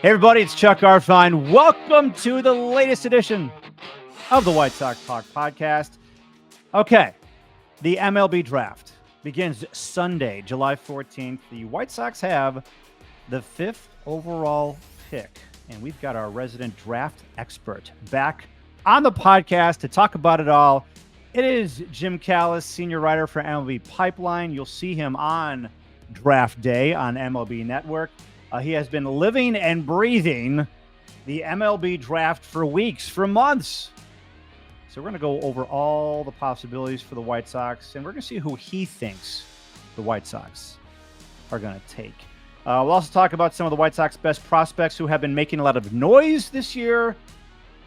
Hey everybody, it's Chuck Arfine. Welcome to the latest edition of the White Sox Talk podcast. Okay, the MLB Draft begins Sunday, July 14th. The White Sox have the 5th overall pick, and we've got our resident draft expert back on the podcast to talk about it all. It is Jim Callis, senior writer for MLB Pipeline. You'll see him on Draft Day on MLB Network. He has been living and breathing the MLB Draft for weeks, for months. So we're going to go over all the possibilities for the White Sox, and we're going to see who he thinks the White Sox are going to take. We'll also talk about some of the White Sox best prospects who have been making a lot of noise this year.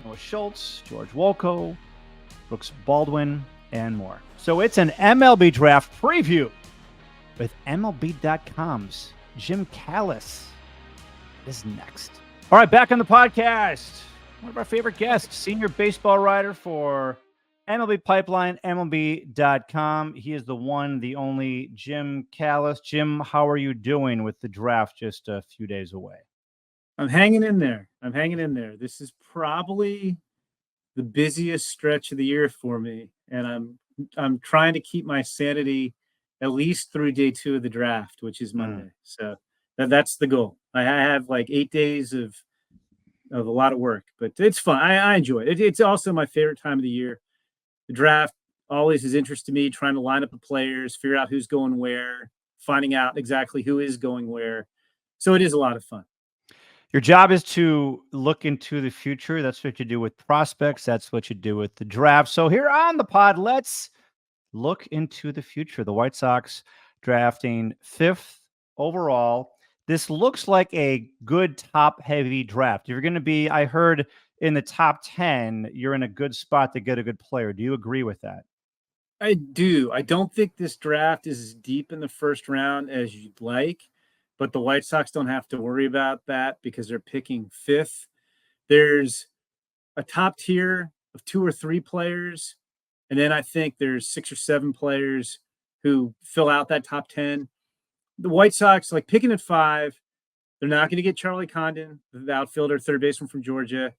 Noah Schultz, George Wolko, Brooks Baldwin, and more. So it's an MLB Draft preview with MLB.com's Jim Callis is next. All right, back on the podcast. One of our favorite guests, senior baseball writer for MLB Pipeline, MLB.com. He is the one, the only Jim Callis. Jim, how are you doing with the draft just a few days away? I'm hanging in there. This is probably the busiest stretch of the year for me, and I'm trying to keep my sanity at least through day 2 of the draft, which is Monday. So that's the goal. I have like 8 days of a lot of work, but it's fun. I enjoy it. It's also my favorite time of the year. The draft always is interesting to me, trying to line up the players, figure out who's going where, finding out exactly who is going where. So it is a lot of fun. Your job is to look into the future. That's what you do with prospects. That's what you do with the draft. So here on the pod, let's look into the future. The White Sox drafting 5th overall. This looks like a good top-heavy draft. You're going to be, I heard, in the top 10, you're in a good spot to get a good player. Do you agree with that? I do. I don't think this draft is as deep in the first round as you'd like, but the White Sox don't have to worry about that because they're picking 5th. There's a top tier of 2 or 3 players, and then I think there's 6 or 7 players who fill out that top 10. The White Sox, like picking at 5, they're not going to get Charlie Condon, the outfielder, third baseman from Georgia.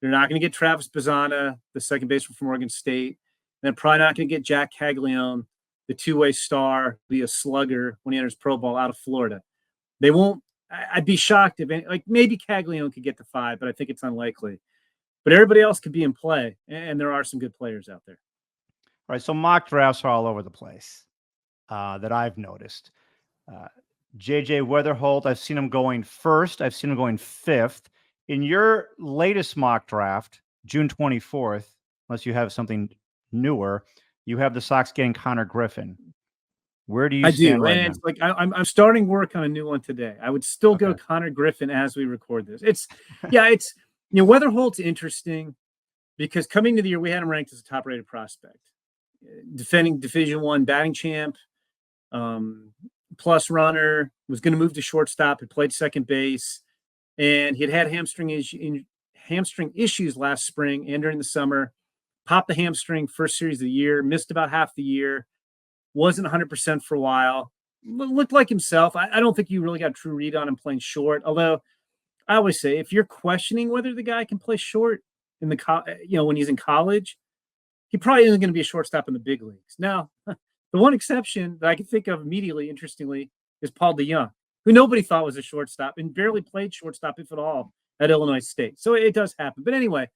They're not going to get Travis Bazzana, the second baseman from Oregon State. And they're probably not going to get Jac Caglianone, the two-way star, be a slugger when he enters pro ball out of Florida. They won't. I'd be shocked if like maybe Caglianone could get to 5, but I think it's unlikely. But everybody else could be in play, and there are some good players out there. All right, so mock drafts are all over the place that I've noticed. JJ Wetherholt, I've seen him going 1st. I've seen him going 5th. In your latest mock draft, June 24th, unless you have something newer, you have the Sox getting Konnor Griffin. Where do you stand right now? It's like I'm starting work on a new one today. I would still go Konnor Griffin as we record this. It's Wetherholt's interesting because coming into the year we had him ranked as a top-rated prospect, defending Division I batting champ, plus runner, was going to move to shortstop, had played second base, and he had hamstring issues last spring and during the summer. Popped the hamstring first series of the year, missed about half the year, wasn't 100% for a while, looked like himself. I don't think you really got a true read on him playing short, although I always say if you're questioning whether the guy can play short in when he's in college, he probably isn't going to be a shortstop in the big leagues. Now, the one exception that I can think of immediately, interestingly, is Paul DeYoung, who nobody thought was a shortstop and barely played shortstop, if at all, at Illinois State. So it does happen. But anyway,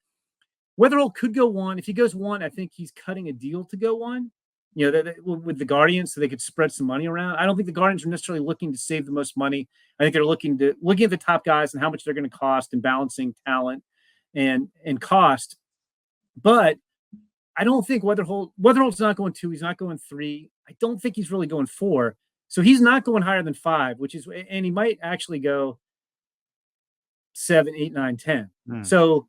Wetherholt could go 1. If he goes 1, I think he's cutting a deal to go 1, with the Guardians so they could spread some money around. I don't think the Guardians are necessarily looking to save the most money. I think they're looking at the top guys and how much they're going to cost and balancing talent and cost. But I don't think Wetherholt's not going 2. He's not going 3. I don't think he's really going 4. So he's not going higher than 5, and he might actually go 7, 8, 9, 10. So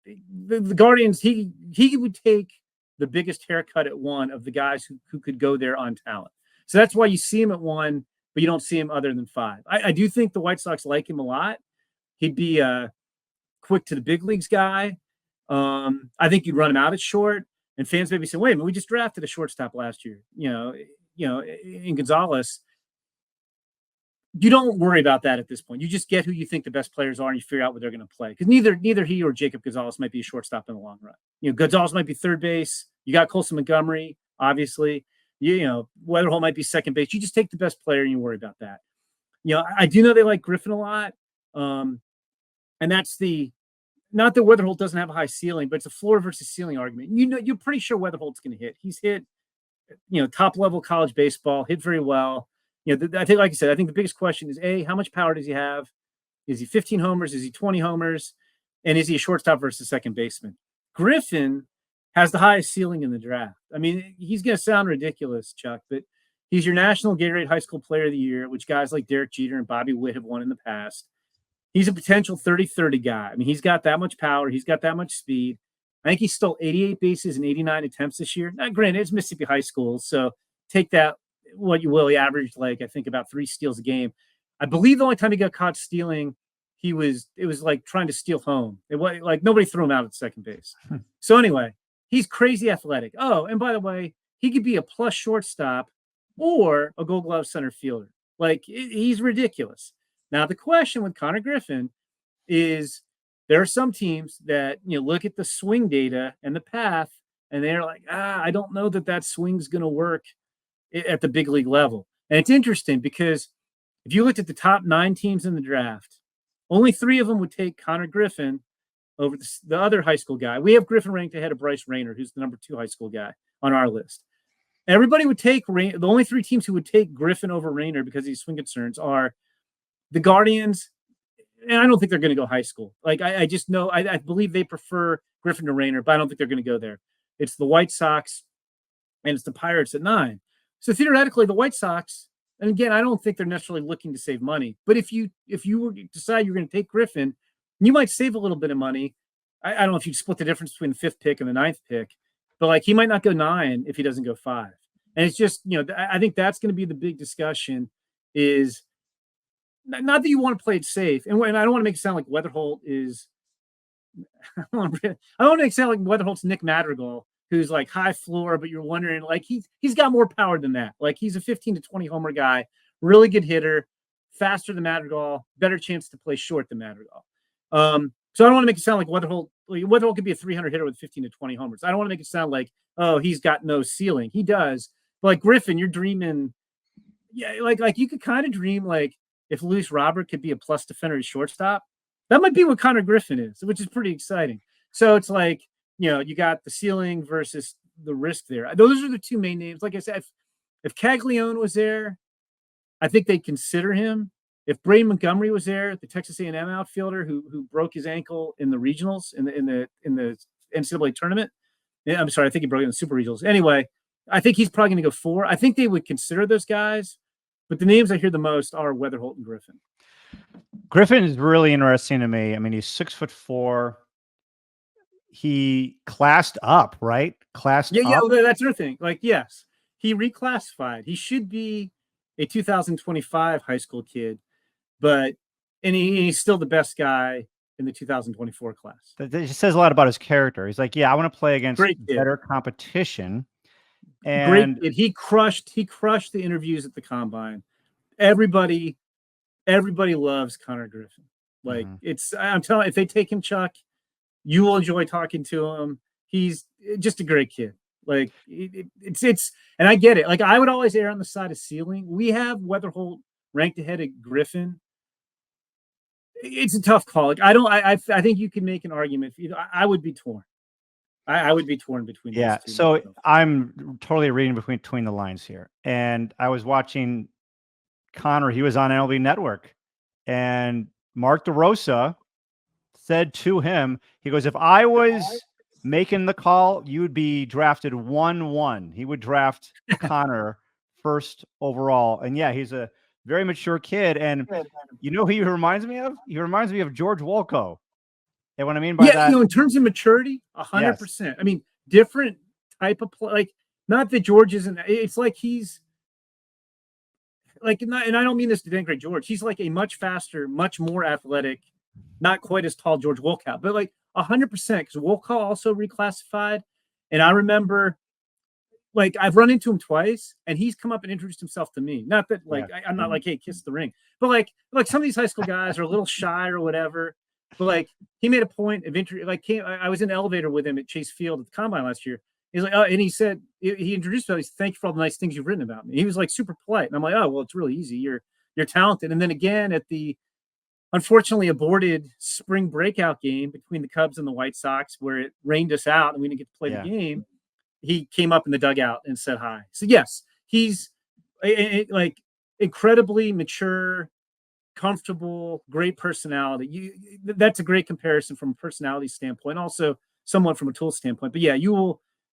the Guardians, he would take the biggest haircut at 1 of the guys who could go there on talent. So that's why you see him at 1, but you don't see him other than 5. I do think the White Sox like him a lot. He'd be a quick to the big leagues guy. I think you'd run him out at short, and fans may be saying, wait a minute, we just drafted a shortstop last year, in Gonzalez. you don't worry about that at this point. You just get who you think the best players are and you figure out what they're going to play. Because neither he or Jacob Gonzalez might be a shortstop in the long run. Gonzalez might be third base. You got Colson Montgomery, obviously. Wetherholt might be second base. You just take the best player and you worry about that. I do know they like Griffin a lot. And that's not that Wetherholt doesn't have a high ceiling, but it's a floor versus ceiling argument. You're pretty sure Wetherholt's going to hit. He's hit, top level college baseball, hit very well. I think, like I said, I think the biggest question is how much power does he have? Is he 15 homers? Is he 20 homers? And is he a shortstop versus second baseman? Griffin has the highest ceiling in the draft. I mean, he's going to sound ridiculous, Chuck, but he's your National Gatorade High School Player of the Year, which guys like Derek Jeter and Bobby Witt have won in the past. He's a potential 30-30 guy. I mean, he's got that much power. He's got that much speed. I think he stole 88 bases in 89 attempts this year. Now, granted, it's Mississippi high school, so take that what you will. He averaged, I think, about 3 steals a game. I believe the only time he got caught stealing, it was like trying to steal home. It was like nobody threw him out at second base. So anyway, he's crazy athletic. Oh, and by the way, he could be a plus shortstop or a Gold Glove center fielder. He's ridiculous. Now, the question with Konnor Griffin is there are some teams that, look at the swing data and the path, and they're like, I don't know that swing's going to work at the big league level. And it's interesting because if you looked at the top 9 teams in the draft, only 3 of them would take Konnor Griffin over the other high school guy. We have Griffin ranked ahead of Bryce Rayner, who's the number 2 high school guy on our list. Everybody would take the only 3 teams who would take Griffin over Rayner because of these swing concerns are the Guardians, and I don't think they're going to go high school. I just know, I believe they prefer Griffin to Rayner, but I don't think they're going to go there. It's the White Sox and it's the Pirates at 9. So theoretically, the White Sox, and again, I don't think they're necessarily looking to save money, but if you were to decide you're going to take Griffin, you might save a little bit of money. I don't know if you split the difference between the 5th pick and the 9th pick, but he might not go 9 if he doesn't go 5. And it's just, I think that's going to be the big discussion is not that you want to play it safe. And I don't want to make it sound like Wetherholt is, I don't want to make it sound like Wetherholt's Nick Madrigal, who's high floor, but you're wondering, he's got more power than that. He's a 15 to 20 homer guy, really good hitter, faster than Madrigal, better chance to play short than Madrigal. So I don't want to make it sound like Wetherholt. Wetherholt could be a 300 hitter with 15 to 20 homers. I don't want to make it sound like, he's got no ceiling. He does. But Griffin, you're dreaming. Yeah, you could kind of dream if Luis Robert could be a plus defender at shortstop. That might be what Konnor Griffin is, which is pretty exciting. So it's you got the ceiling versus the risk there. Those are the 2 main names. Like I said, if Caglianone was there, I think they'd consider him. If Braden Montgomery was there, the Texas A&M outfielder who broke his ankle in the regionals in the NCAA tournament. I'm sorry, I think he broke it in the super regionals. Anyway, I think he's probably going to go 4. I think they would consider those guys, but the names I hear the most are Wetherholt and Griffin. Griffin is really interesting to me. I mean, he's 6'4". He classed up, right? Classed up. Yeah, that's another thing. Yes, he reclassified. He should be a 2025 high school kid, but he's still the best guy in the 2024 class. That just says a lot about his character. He's like, I want to play against better competition. And great kid. He crushed the interviews at the combine. Everybody loves Konnor Griffin. I'm telling you, if they take him, Chuck, you will enjoy talking to him. He's just a great kid. It's and I get it. I would always err on the side of ceiling. We have Wetherholt ranked ahead of Griffin. It's a tough call. I think you can make an argument. I would be torn. I would be torn between those 2. So I'm totally reading between the lines here. And I was watching Konnor. He was on MLB Network. And Mark DeRosa said to him, he goes, if I was making the call, you would be drafted 1-1. He would draft Konnor first overall. And he's a very mature kid. And who he reminds me of? He reminds me of George Wolko. And what I mean by that, in terms of maturity, 100%. Yes. I mean, different type of play. Not that George isn't. It's he's and I don't mean this to denigrate George. He's a much faster, much more athletic, not quite as tall George Wolkow, but 100% because Wolkow also reclassified. And I remember like I've run into him twice, and he's come up and introduced himself to me. Not that like I'm not like, hey, kiss the ring, but like some of these high school guys are a little shy or whatever. But like he made a point of I was in the elevator with him at Chase Field at the combine last year. He's like, oh, and he said he introduced me. He said, thank you for all the nice things you've written about me. He was like super polite, and I'm like, oh, well, it's really easy. You're talented. And then again at the unfortunately aborted spring breakout game between the Cubs and the White Sox, where it rained us out and we didn't get to play the game, he came up in the dugout and said hi. So yes, he's like incredibly mature, comfortable, great personality. That's a great comparison from a personality standpoint, also somewhat from a tool standpoint. But yeah,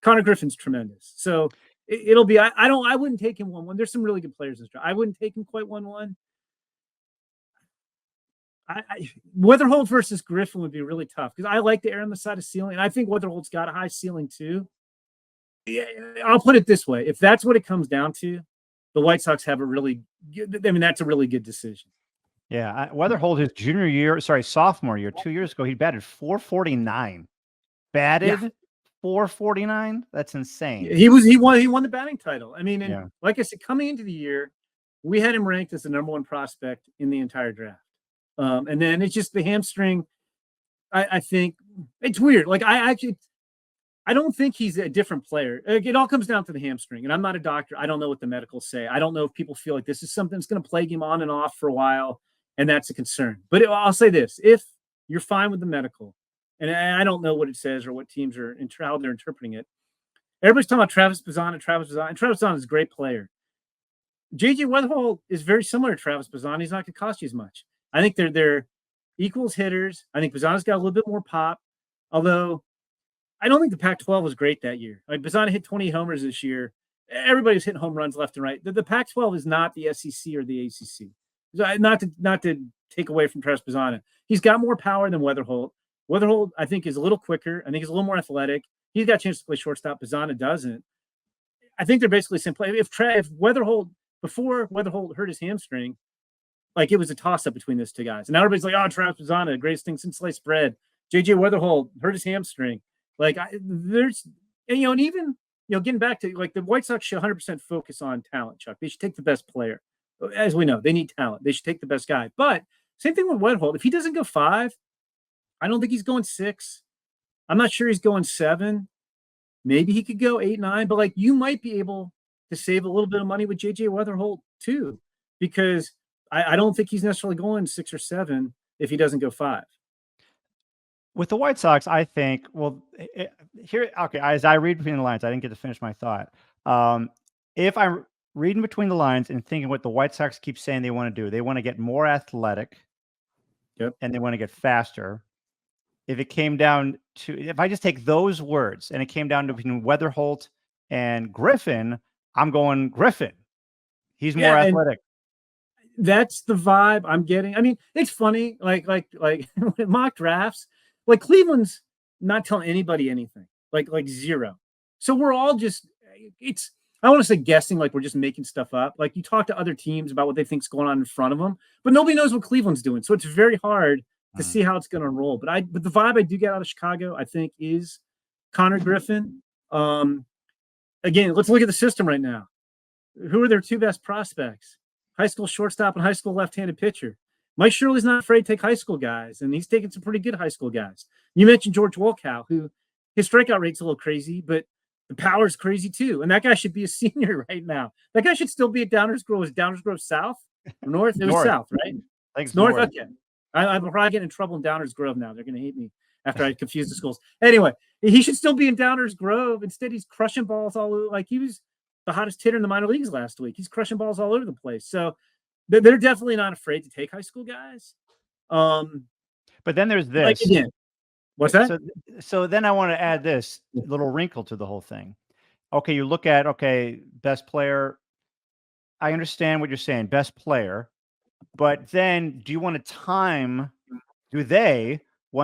Konnor Griffin's tremendous. So it'll be. I wouldn't take him 1-1. There's some really good players in this draft. I wouldn't take him quite 1-1. Wetherholt versus Griffin would be really tough because I like the air on the side of ceiling, and I think Wetherholt's got a high ceiling too. Yeah, I'll put it this way: if that's what it comes down to, the White Sox have a really good. I mean, that's a really good decision. Yeah, Wetherholt, his sophomore year, 2 years ago, he batted .449. Batted .449. That's insane. He won the batting title. I mean, and like I said, coming into the year, we had him ranked as the number 1 prospect in the entire draft. And then it's just the hamstring. I think it's weird. Like I don't think he's a different player. It all comes down to the hamstring. And I'm not a doctor. I don't know what the medicals say. I don't know if people feel like this is something that's going to plague him on and off for a while, and that's a concern. But I'll say this: if you're fine with the medical, and I don't know what it says or what teams are how they're interpreting it. Everybody's talking about Travis Bazan, and Travis Bazan is a great player. JJ Wetherholt is very similar to Travis Bazan. He's not going to cost you as much. I think they're equals hitters. I think Bazan's got a little bit more pop, although I don't think the Pac-12 was great that year. Like Bazan hit 20 homers this year. Everybody's hitting home runs left and right. The Pac-12 is not the SEC or the ACC. Not to take away from Travis Bazan. He's got more power than Wetherholt. Wetherholt, I think, is a little quicker. I think he's a little more athletic. He's got a chance to play shortstop. Bazan doesn't. I think they're basically the same play. If Wetherholt, before Wetherholt hurt his hamstring, like it was a toss-up between those two guys. And now everybody's like, oh, Travis Bazan, the greatest thing since sliced bread. JJ Wetherholt hurt his hamstring. Like and even, getting back to like the White Sox should 100% focus on talent, Chuck. They should take the best player. As we know, they need talent. They should take the best guy. But same thing with Wetherholt. If he doesn't go 5, I don't think he's going 6. I'm not sure he's going 7. Maybe he could go 8, 9. But like you might be able to save a little bit of money with JJ Wetherholt too, because I don't think he's necessarily going 6 or 7 if he doesn't go 5. With the White Sox, I think, as I read between the lines, I didn't get to finish my thought. If I'm reading between the lines and thinking what the White Sox keep saying they want to do, they want to get more athletic, and they want to get faster. If I just take those words and it came down to between Wetherholt and Griffin, I'm going Griffin. He's more athletic. That's the vibe I'm getting. I mean, it's funny, like mock drafts, like Cleveland's not telling anybody anything, like zero. So we're all just, I want to say guessing, like we're just making stuff up. Like you talk to other teams about what they think's going on in front of them, but nobody knows what Cleveland's doing. So it's very hard to see how it's going to roll. But the vibe I do get out of Chicago, I think, is Konnor Griffin. Again, let's look at the system right now. Who are their 2 best prospects? High school shortstop and high school left-handed pitcher. Mike Shirley's not afraid to take high school guys, and he's taken some pretty good high school guys. You mentioned George Wolkow, who his strikeout rate's a little crazy, but the power's crazy too. And that guy should be a senior right now. That guy should still be at Downers Grove. Is Downers Grove south or north? It was south, right? Thanks, north. Okay. I'm probably getting in trouble in Downers Grove now. They're going to hate me after I confuse the schools. Anyway, he should still be in Downers Grove. Instead, he's crushing balls all over. Like he was the hottest hitter in the minor leagues last week. He's crushing balls all over the place. So they're definitely not afraid to take high school guys. But then there's this. Like again, what's that? So then I want to add this little wrinkle to the whole thing. Okay, you look at, best player. I understand what you're saying, best player. But then do they want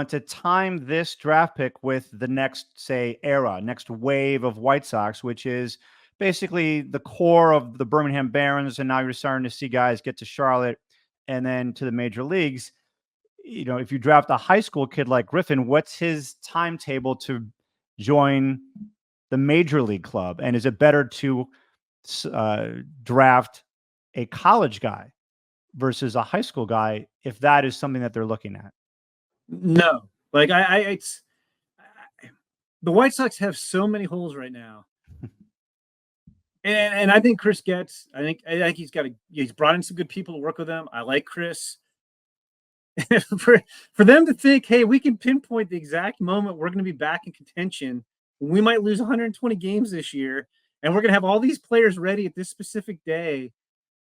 to time this draft pick with the next, next wave of White Sox, which is basically the core of the Birmingham Barons, and now you're starting to see guys get to Charlotte and then to the major leagues. If you draft a high school kid like Griffin, what's his timetable to join the major league club? And is it better to draft a college guy versus a high school guy if that is something that they're looking at? No, like the White Sox have so many holes right now. And I think Chris Getz, I think he's brought in some good people to work with him. I like Chris. for them to think, hey, we can pinpoint the exact moment we're going to be back in contention. We might lose 120 games this year, and we're going to have all these players ready at this specific day.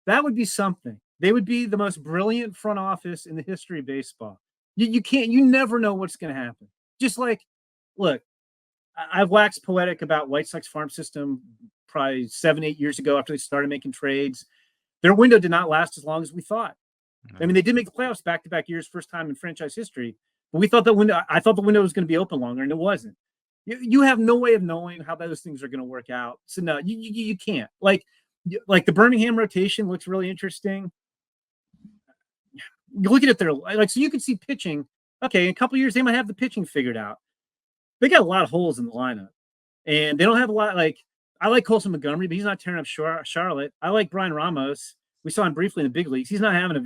That would be something. They would be the most brilliant front office in the history of baseball. You never know what's going to happen. Just like, look, I've waxed poetic about White Sox farm system probably 7-8 years ago after they started making trades. Their window did not last as long as we thought. I mean, they did make the playoffs back-to-back years, first time in franchise history. But I thought the window was going to be open longer, and it wasn't. You have no way of knowing how those things are going to work out. So no, you can't. Like the Birmingham rotation looks really interesting. You look at it so you can see pitching. Okay, in a couple of years they might have the pitching figured out. They got a lot of holes in the lineup, and they don't have a lot. Like, I like Colson Montgomery, but he's not tearing up Charlotte. I like Brian Ramos. We saw him briefly in the big leagues. He's not having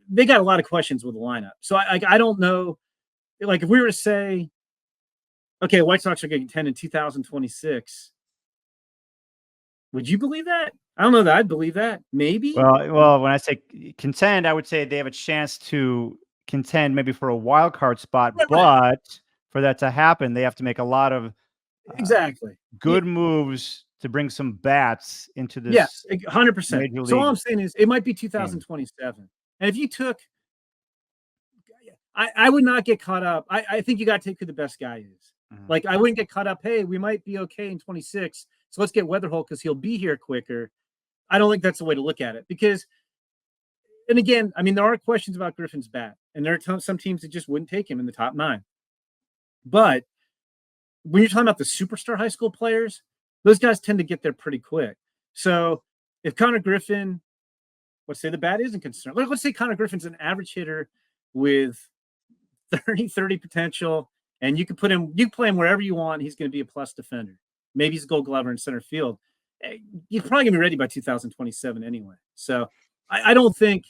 they got a lot of questions with the lineup. So I don't know. Like, if we were to say, okay, White Sox are going to contend in 2026, would you believe that? I don't know that I'd believe that. Maybe. Well, when I say contend, I would say they have a chance to contend maybe for a wild card spot, but for that to happen, they have to make a lot of good moves to bring some bats into this. Yes, 100%. So all I'm saying is it might be 2027. And if you took, I would not get caught up. I think you got to take who the best guy is. Mm-hmm. Like, I wouldn't get caught up. Hey, we might be okay in 26. So let's get Wetherholt because he'll be here quicker. I don't think that's the way to look at it because, and again, I mean, there are questions about Griffin's bat, and there are some teams that just wouldn't take him in the top 9. But when you're talking about the superstar high school players, those guys tend to get there pretty quick. So if Konnor Griffin, let's say the bat isn't concerned. Let's say Konnor Griffin's an average hitter with 30 potential, and you can play him wherever you want. He's going to be a plus defender. Maybe he's a Gold Glover in center field. You're probably going to be ready by 2027 anyway. So I don't think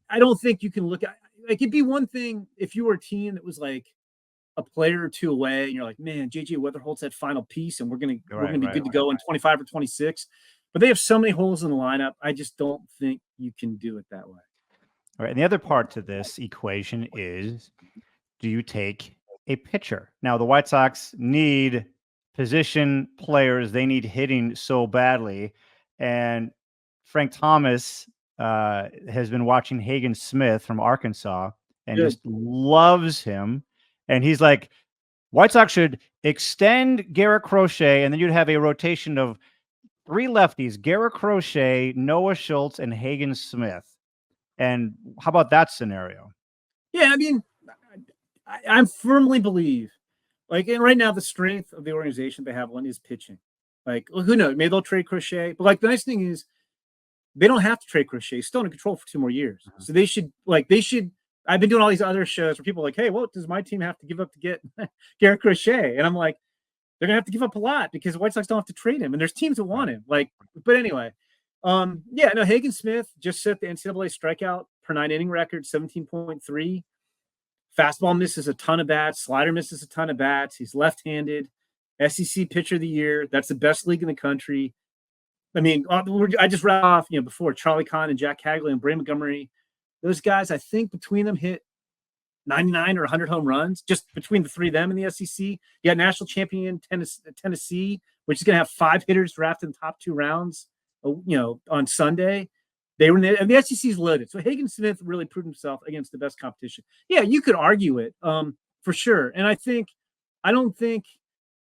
you can look at, like, it'd be one thing if you were a team that was like a player or two away and you're like, man, JJ Wetherholt's that final piece and we're going to be good to go in 25 or 26. But they have so many holes in the lineup. I just don't think you can do it that way. All right. And the other part to this equation is, do you take a pitcher? Now, the White Sox need position players. They need hitting so badly. And Frank Thomas has been watching Hagen Smith from Arkansas and just loves him. And he's like, White Sox should extend Garrett Crochet, and then you'd have a rotation of 3 lefties: Garrett Crochet, Noah Schultz, and Hagen Smith. And how about that scenario? Yeah, I mean, I firmly believe, like, and right now the strength of the organization they have one is pitching. Like, well, who knows? Maybe they'll trade Crochet, but like the nice thing is they don't have to trade Crochet. He's still in control for 2 more years, so they should. I've been doing all these other shows where people are like, hey, what does my team have to give up to get Garrett Crochet? And I'm like, they're gonna have to give up a lot because the White Sox don't have to trade him, and there's teams that want him. Like, but anyway, Hagen Smith just set the NCAA strikeout per 9 inning record, 17.3. Fastball misses a ton of bats. Slider misses a ton of bats. He's left-handed. SEC Pitcher of the Year. That's the best league in the country. I mean, I just read off, before Charlie Kahn and Jac Caglianone and Bray Montgomery. Those guys, I think between them hit 99 or 100 home runs, just between the 3 of them in the SEC. You got national champion Tennessee, which is going to have 5 hitters drafted in the top 2 rounds, on Sunday. They were and the SEC's loaded. So Hagen Smith really proved himself against the best competition. Yeah, you could argue it for sure. And I don't think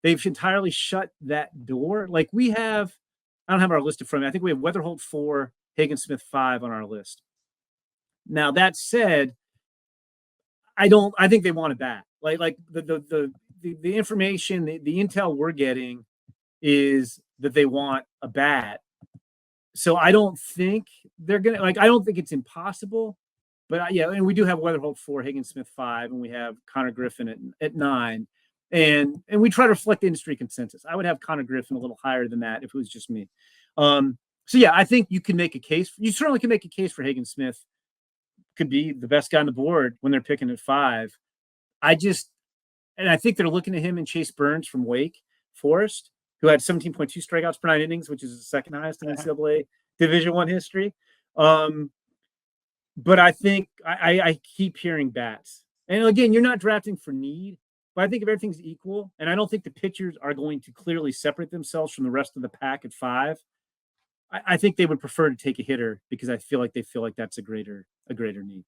they've entirely shut that door. Like, I don't have our list in front of me. I think we have Wetherholt 4, Hagen Smith 5 on our list. Now, that said, I think they want it back. Like the information, the intel we're getting is that they want a bat. So I don't think they're going to, I don't think it's impossible, but and we do have Wetherholt 4, Hagen Smith 5, and we have Konnor Griffin at 9. And we try to reflect the industry consensus. I would have Konnor Griffin a little higher than that if it was just me. So yeah, I think you can make a case. You certainly can make a case for Hagen Smith could be the best guy on the board when they're picking at 5. And I think they're looking at him and Chase Burns from Wake Forest, who had 17.2 strikeouts per 9 innings, which is the second highest in NCAA Division I history. But I think I keep hearing bats. And again, you're not drafting for need, but I think if everything's equal, and I don't think the pitchers are going to clearly separate themselves from the rest of the pack at 5, I think they would prefer to take a hitter because I feel like that's a greater need.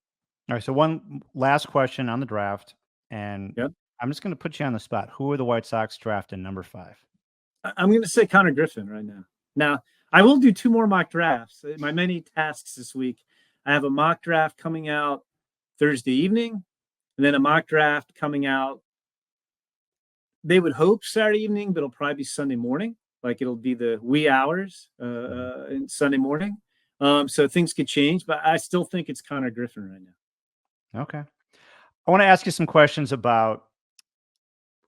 All right. So one last question on the draft, and Yep. I'm just going to put you on the spot. Who are the White Sox drafting number 5? I'm going to say Konnor Griffin right now. Now, I will do 2 more mock drafts. My many tasks this week. I have a mock draft coming out Thursday evening, and then a mock draft coming out, they would hope Saturday evening, but it'll probably be Sunday morning. Like it'll be the wee hours in Sunday morning. So things could change, but I still think it's Konnor Griffin right now. Okay. I want to ask you some questions about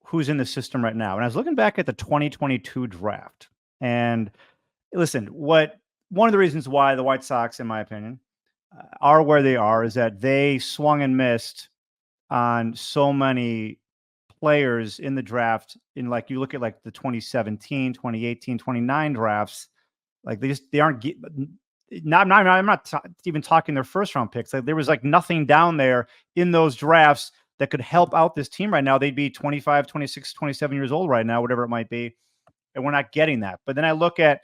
who's in the system right now. And I was looking back at the 2022 draft. And listen, one of the reasons why the White Sox, in my opinion, are where they are is that they swung and missed on so many players in the draft. In like you look at like the 2017, 2018, 29 drafts, like they aren't I'm not even talking their first round picks. Like there was like nothing down there in those drafts that could help out this team right now. They'd be 25, 26, 27 years old right now, whatever it might be. And we're not getting that. But then I look at,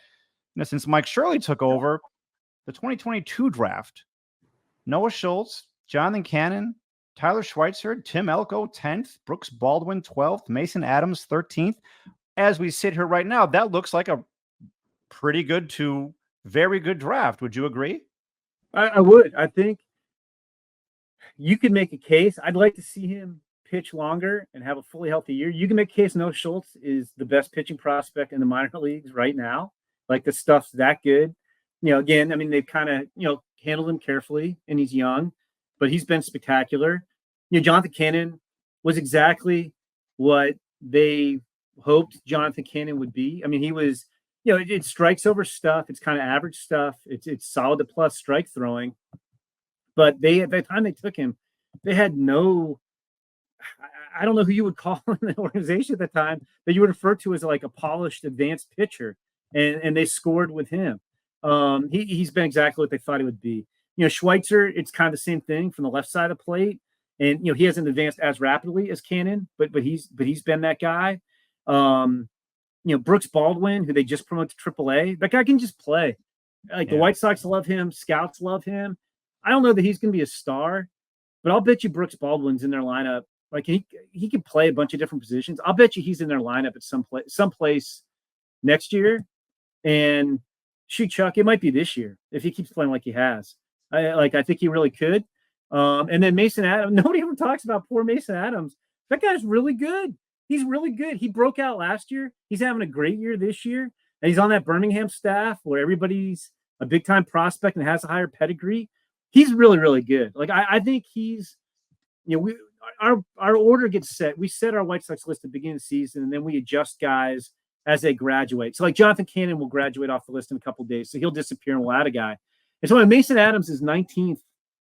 since Mike Shirley took over the 2022 draft, Noah Schultz, Jonathan Cannon, Tyler Schweitzer, Tim Elko, 10th, Brooks Baldwin, 12th, Mason Adams, 13th. As we sit here right now, that looks like a pretty good to very good draft. Would you agree? I would. I think you could make a case. I'd like to see him pitch longer and have a fully healthy year. You can make a case Noah Schultz is the best pitching prospect in the minor leagues right now. Like the stuff's that good. Again, I mean, they've kind of, handled him carefully and he's young, but he's been spectacular. Jonathan Cannon was exactly what they hoped Jonathan Cannon would be. I mean, he was, it strikes over stuff. It's kind of average stuff. It's solid to plus strike throwing. But at the time they took him, they had no, I don't know who you would call in the organization at the time that you would refer to as like a polished advanced pitcher. And they scored with him. He's been exactly what they thought he would be. Schweitzer, it's kind of the same thing from the left side of the plate. And, he hasn't advanced as rapidly as Cannon, but he's been that guy. Brooks Baldwin, who they just promoted to AAA, that guy can just play. Like the White Sox love him. Scouts love him. I don't know that he's going to be a star, but I'll bet you Brooks Baldwin's in their lineup. Like he can play a bunch of different positions. I'll bet you he's in their lineup at some place next year. And shoot, Chuck, it might be this year if he keeps playing like he has. I think he really could. And then Mason Adams. Nobody ever talks about poor Mason Adams. That guy's really good. He's really good. He broke out last year. He's having a great year this year. And he's on that Birmingham staff where everybody's a big time prospect and has a higher pedigree. He's really, really good. Like I think he's, our order gets set. We set our White Sox list at the beginning of the season, and then we adjust guys as they graduate. So like Jonathan Cannon will graduate off the list in a couple of days. So he'll disappear and we'll add a guy. And so Mason Adams is 19th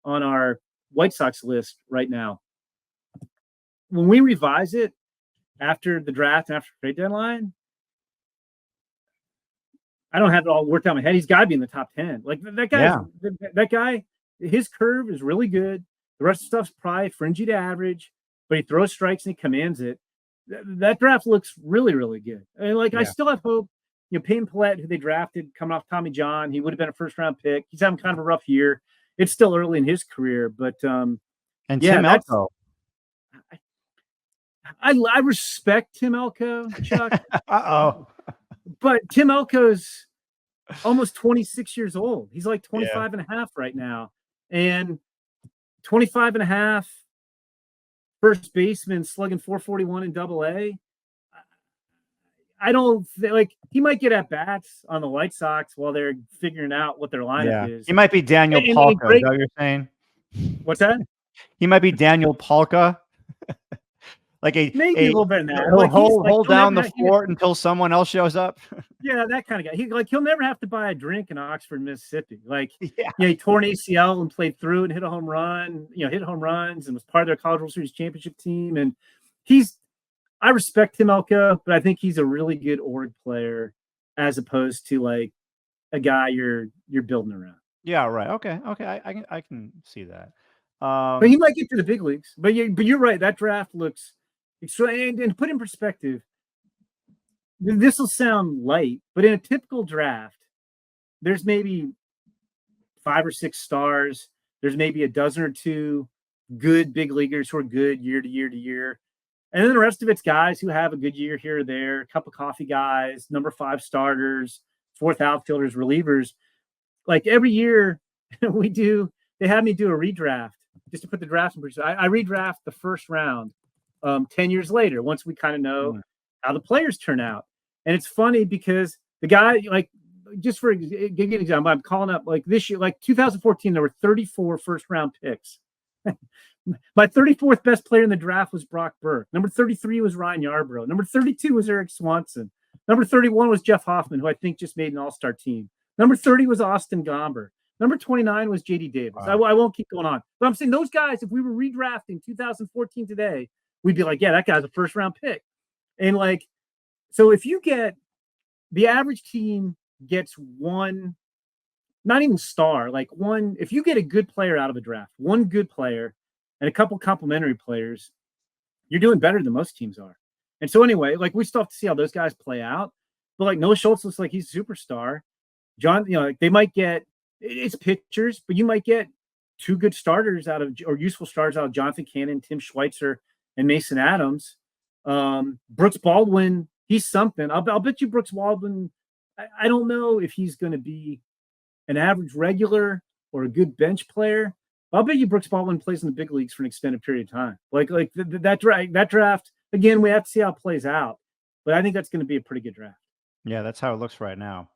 on our White Sox list right now. When we revise it after the draft and after the trade deadline, I don't have it all worked out in my head. He's got to be in the top 10. Like that guy, his curve is really good. The rest of the stuff's probably fringy to average, but he throws strikes and he commands it. That draft looks really, really good. And I still have hope. Payne Pallette, who they drafted coming off Tommy John, he would have been a first-round pick. He's having kind of a rough year. It's still early in his career, but and Tim Elko. I respect Tim Elko, Chuck. But Tim Elko's almost 26 years old. He's like 25 and a half right now. And 25 and a half, first baseman slugging 441 in Double-A. I don't he might get at bats on the White Sox while they're figuring out what their lineup is. He might be Daniel Palka. Is that what you're saying? What's that? He might be Daniel Palka. Like maybe a little better than that. He'll Like hold down the fort until someone else shows up. Yeah, that kind of guy. He'll never have to buy a drink in Oxford, Mississippi. Like, yeah, he tore an ACL and played through and hit a home run. Hit home runs and was part of their College World Series championship team. And I respect Tim Elko, but I think he's a really good org player as opposed to like a guy you're building around. Yeah, right. Okay. I can see that. But he might get to the big leagues. But you're right. That draft looks extreme. And put in perspective, this will sound light, but in a typical draft, there's maybe 5 or 6 stars. There's maybe a dozen or two good big leaguers who are good year to year to year. And then the rest of it's guys who have a good year here or there, a cup of coffee guys, number 5 starters, 4th outfielders, relievers. Like every year they have me do a redraft just to put the draft in perspective. I redraft the first round 10 years later, once we kind of know how the players turn out. And it's funny because the guy, like, just for give you an example, I'm calling up like this year, like 2014, there were 34 first round picks. My 34th best player in the draft was Brock Burke. Number 33 was Ryan Yarbrough. Number 32 was Eric Swanson. Number 31 was Jeff Hoffman, who I think just made an all-star team. Number 30 was Austin Gomber. Number 29 was JD Davis. Wow. I won't keep going on. But I'm saying those guys, if we were redrafting 2014 today, we'd be like, yeah, that guy's a first round pick. And like, so if you get the average team gets one, not even star, like one, if you get a good player out of a draft, one good player and a couple complementary players, you're doing better than most teams are. And so anyway, like we still have to see how those guys play out. But like Noah Schultz looks like he's a superstar. John, like they might get, it's pitchers, but you might get 2 good starters or useful starters out of Jonathan Cannon, Tim Schweitzer, and Mason Adams. Brooks Baldwin, he's something. I'll bet you Brooks Baldwin, I don't know if he's going to be an average regular or a good bench player. I'll bet you Brooks Baldwin plays in the big leagues for an extended period of time. Like that draft, again, we have to see how it plays out. But I think that's going to be a pretty good draft. Yeah, that's how it looks right now.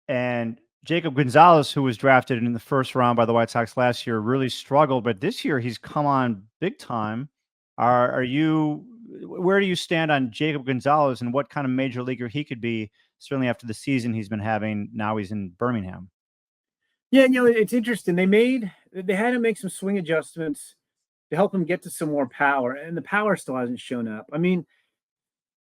And Jacob Gonzalez, who was drafted in the first round by the White Sox last year, really struggled, but this year he's come on big time. Where do you stand on Jacob Gonzalez and what kind of major leaguer he could be, certainly after the season he's been having? Now he's in Birmingham. Yeah, it's interesting. They had to make some swing adjustments to help him get to some more power, and the power still hasn't shown up. I mean,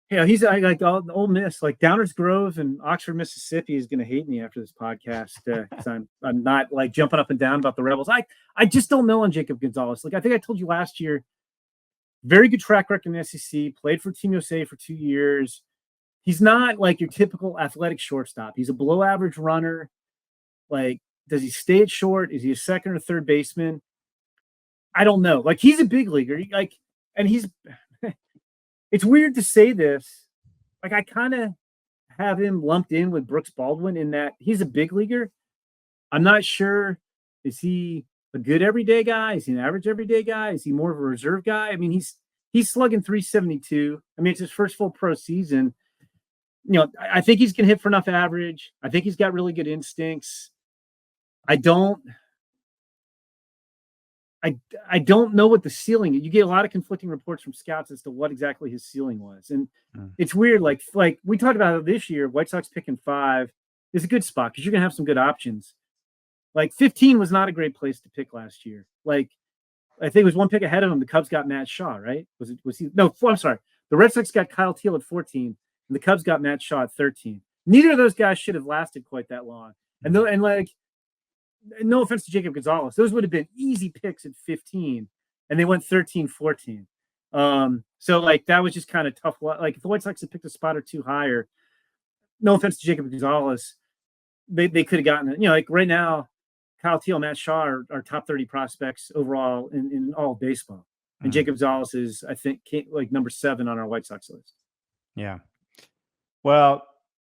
he's like Ole Miss, like Downers Grove and Oxford, Mississippi is going to hate me after this podcast because I'm not like jumping up and down about the Rebels. I just don't know on Jacob Gonzalez. Like I think I told you last year, very good track record in the SEC, played for Team USA for 2 years. He's not like your typical athletic shortstop. He's a below average runner. Like, does he stay at short? Is he a second or third baseman? I don't know. Like, he's a big leaguer. And he's it's weird to say this. Like, I kind of have him lumped in with Brooks Baldwin in that he's a big leaguer. I'm not sure. Is he a good everyday guy? Is he an average everyday guy? Is he more of a reserve guy? I mean, he's slugging 372. I mean, it's his first full pro season. I think he's going to hit for enough average. I think he's got really good instincts. I don't know what the ceiling is. You get a lot of conflicting reports from scouts as to what exactly his ceiling was. And it's weird. Like we talked about it this year, White Sox picking 5 is a good spot because you're going to have some good options. Like 15 was not a great place to pick last year. Like I think it was one pick ahead of him. The Cubs got Matt Shaw, right? Was he? No, I'm sorry. The Red Sox got Kyle Teal at 14 and the Cubs got Matt Shaw at 13. Neither of those guys should have lasted quite that long. And no offense to Jacob Gonzalez, those would have been easy picks at 15 and they went 13, 14. So like that was just kind of tough. Like if the White Sox had picked a spot or 2 higher, no offense to Jacob Gonzalez, they could have gotten it. Like right now, Kyle Teal, Matt Shaw are top 30 prospects overall in all of baseball. And Jacob Gonzalez is, I think, like number 7 on our White Sox list. Yeah. Well,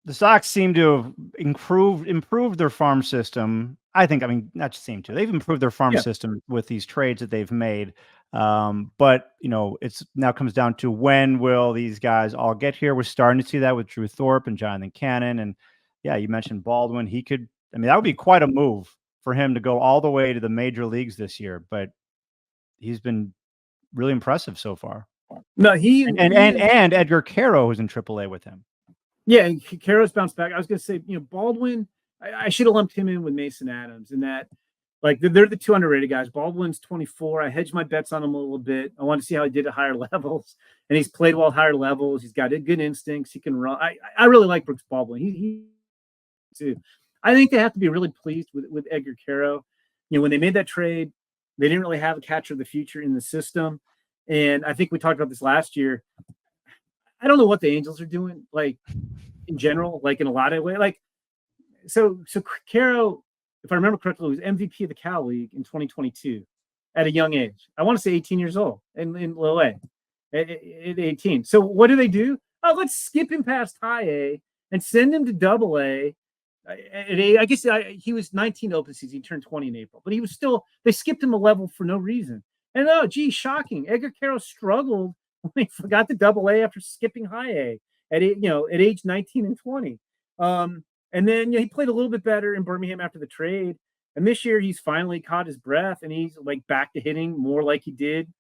the Sox seem to have improved their farm system. Not just seem to. They've improved their farm system with these trades that they've made. But it's now comes down to when will these guys all get here? We're starting to see that with Drew Thorpe and Jonathan Cannon. And yeah, you mentioned Baldwin. That would be quite a move for him to go all the way to the major leagues this year. But he's been really impressive so far. No, and Edgar Quero was in AAA with him. Yeah, Quero's bounced back. I was going to say, Baldwin. I should have lumped him in with Mason Adams, in that, like, they're the two underrated guys. Baldwin's 24. I hedged my bets on him a little bit. I want to see how he did at higher levels, and he's played well at higher levels. He's got good instincts. He can run. I really like Brooks Baldwin. He too. I think they have to be really pleased with Edgar Quero. When they made that trade, they didn't really have a catcher of the future in the system, and I think we talked about this last year. I don't know what the Angels are doing, like, in general, like, in a lot of ways. Like, so Quero, if I remember correctly, was MVP of the Cal League in 2022 at a young age. I want to say 18 years old in low A at 18. So what do? Oh, let's skip him past high A and send him to double A. I guess he was 19 open season. He turned 20 in April, but he was still, they skipped him a level for no reason. And shocking. Edgar Quero struggled when he forgot the double A after skipping high A at age 19 and 20. And then he played a little bit better in Birmingham after the trade. And this year he's finally caught his breath, and he's like back to hitting more like he did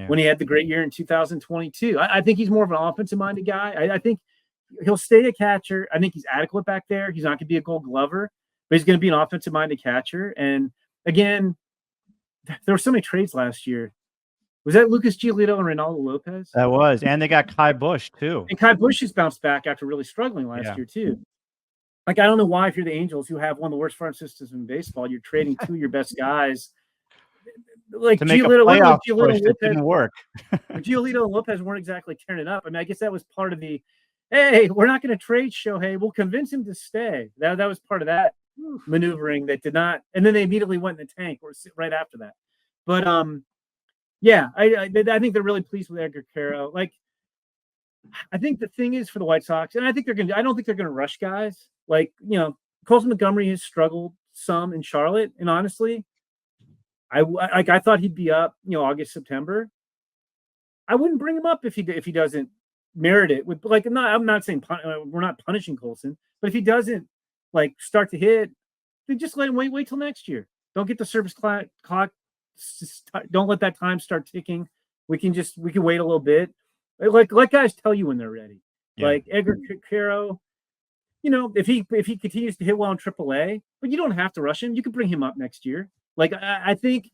when he had the great year in 2022. I think he's more of an offensive minded guy. I think he'll stay a catcher. I think he's adequate back there. He's not going to be a Gold Glover, but he's going to be an offensive minded catcher. And again, there were so many trades last year. Was that Lucas Giolito and Reynaldo Lopez? That was, and they got Kai Busch too. And Kai Busch has bounced back after really struggling last year too. Like, I don't know why, if you're the Angels, who have one of the worst farm systems in baseball, you're trading two of your best guys. Like, to make a playoff push that didn't work. Giolito and Lopez weren't exactly tearing it up. I mean, I guess that was part of the, hey, we're not going to trade Shohei. We'll convince him to stay. That was part of that maneuvering that did not. And then they immediately went in the tank right after that. But I think they're really pleased with Edgar Quero. Like, I think the thing is for the White Sox, and I don't think they're going to rush guys. Like, Colson Montgomery has struggled some in Charlotte, and honestly, I thought he'd be up, August, September. I wouldn't bring him up if he doesn't merit it. With, like, I'm not saying we're not punishing Colson, but if he doesn't, like, start to hit, then just let him wait till next year. Don't get the service clock. Don't let that time start ticking. We can wait a little bit. Like, let guys tell you when they're ready. Yeah. Like Edgar Quero, if he continues to hit well in AAA, but you don't have to rush him. You can bring him up next year. Like, I think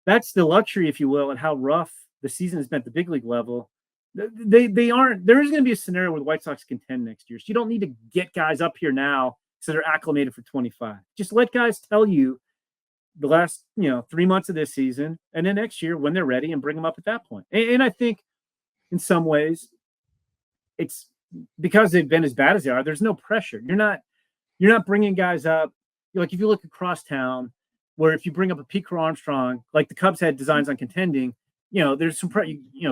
that's the luxury, if you will, and how rough the season has been at the big league level. They aren't. There is going to be a scenario where the White Sox contend next year. So you don't need to get guys up here now so they're acclimated for 25. Just let guys tell you the last 3 months of this season, and then next year when they're ready, and bring them up at that point. And I think in some ways, it's because they've been as bad as they are. There's no pressure. You're not bringing guys up. Like, if you look across town, where if you bring up a Pete Crow Armstrong, like the Cubs had designs on contending, there's some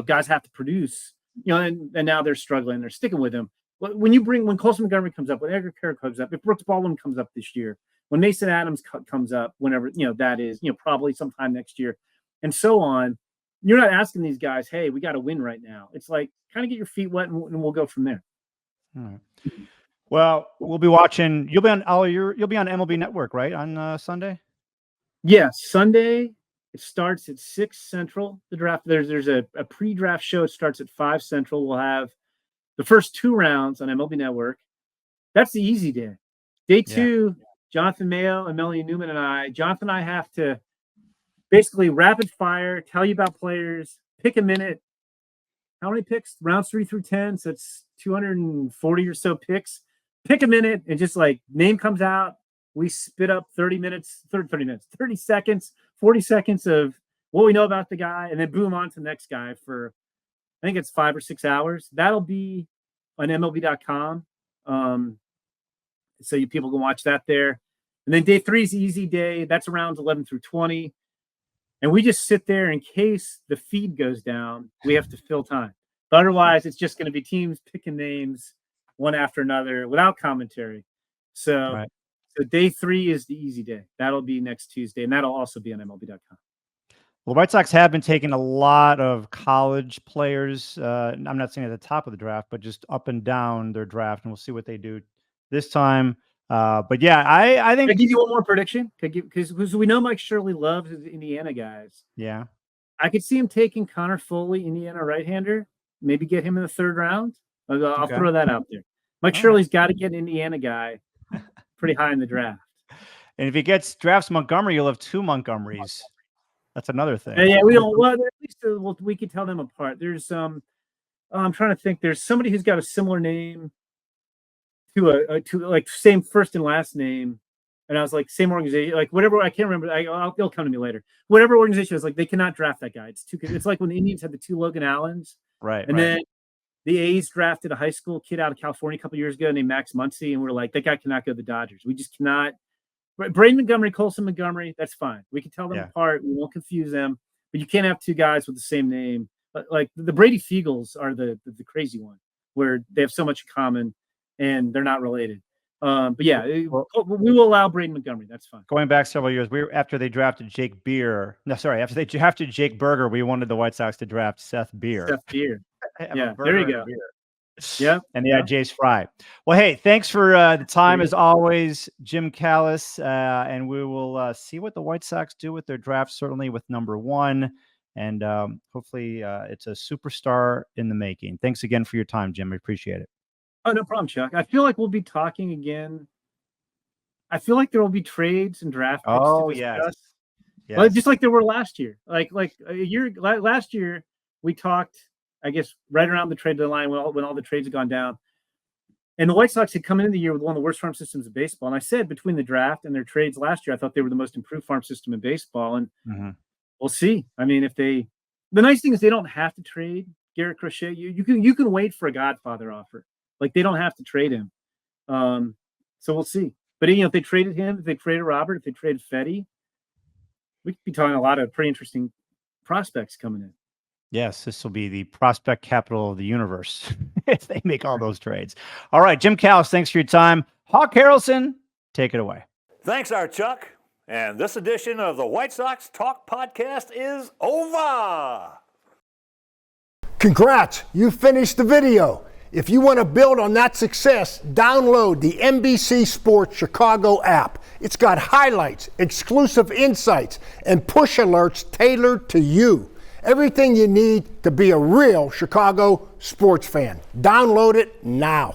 guys have to produce, and now they're struggling. They're sticking with him. When Colson Montgomery comes up, when Edgar Quero comes up, if Brooks Baldwin comes up this year, when Mason Adams comes up, whenever that is, probably sometime next year, and so on. You're not asking these guys, hey, we got to win right now. It's like, kind of get your feet wet, and we'll go from there. All right. Well, we'll be watching. You'll be on MLB Network, right, on Sunday? Yeah, Sunday. It starts at 6 Central. The draft. There's a pre-draft show. It starts at 5 Central. We'll have the first 2 rounds on MLB Network. That's the easy day. Day 2, Jonathan Mayo and Melanie Newman Jonathan and I have to basically rapid fire, tell you about players, pick a minute. How many picks? Rounds 3 through 10. So it's 240 or so picks. Pick a minute, and just like name comes out, we spit up 30 seconds, 40 seconds of what we know about the guy, and then boom, on to the next guy for, I think it's 5 or 6 hours. That'll be on MLB.com. So people can watch that there. And then day 3 is the easy day. That's rounds 11 through 20. And we just sit there in case the feed goes down. We have to fill time. But otherwise, it's just going to be teams picking names one after another without commentary. So day 3 is the easy day. That'll be next Tuesday, and that'll also be on MLB.com. Well, White Sox have been taking a lot of college players. I'm not saying at the top of the draft, but just up and down their draft, and we'll see what they do this time. But yeah, I think. Can I give you one more prediction? Because we know Mike Shirley loves his Indiana guys. Yeah. I could see him taking Connor Foley, Indiana right-hander, maybe get him in the 3rd round. I'll throw that out there. Mike Shirley's got to get an Indiana guy pretty high in the draft. And if he drafts Montgomery, you'll have 2 Montgomerys. That's another thing. Yeah, we don't. Well, at least we could tell them apart. There's I'm trying to think. There's somebody who's got a similar name to like same first and last name, and I was like same organization, like whatever. I can't remember. They'll come to me later. Whatever organization is like, they cannot draft that guy. It's like when the Indians had the 2 Logan Allens, right? And then the A's drafted a high school kid out of California a couple years ago named Max Muncy, and we're like, that guy cannot go to the Dodgers. We just cannot. Braden Montgomery, Colson Montgomery, that's fine. We can tell them apart. We won't confuse them. But you can't have 2 guys with the same name. Like the Brady Fiegels are the crazy one, where they have so much in common and they're not related. But yeah, we will allow Braden Montgomery. That's fine. Going back several years, after they drafted after they drafted Jake Berger, we wanted the White Sox to draft Seth Beer. Yeah, there you go. Yeah. And they had Jace Fry. Well, hey, thanks for the time as always, Jim Callis. And we will see what the White Sox do with their draft, certainly with number 1. And hopefully it's a superstar in the making. Thanks again for your time, Jim. I appreciate it. Oh, no problem, Chuck. I feel like we'll be talking again. I feel like there will be trades and draft picks to discuss. Yes. Well, just like there were last year. Like last year, we talked, I guess, right around the trade deadline when all the trades had gone down. And the White Sox had come into the year with one of the worst farm systems in baseball. And I said between the draft and their trades last year, I thought they were the most improved farm system in baseball. And we'll see. I mean, the nice thing is they don't have to trade Garrett Crochet. You can wait for a Godfather offer. Like, they don't have to trade him. So we'll see. But if they traded him, if they traded Robert, if they traded Fetty, we could be talking a lot of pretty interesting prospects coming in. Yes, this will be the prospect capital of the universe if they make all those trades. All right, Jim Callis, thanks for your time. Hawk Harrelson, take it away. Thanks, Chuck. And this edition of the White Sox Talk Podcast is over. Congrats, you finished the video. If you want to build on that success, download the NBC Sports Chicago app. It's got highlights, exclusive insights, and push alerts tailored to you. Everything you need to be a real Chicago sports fan. Download it now.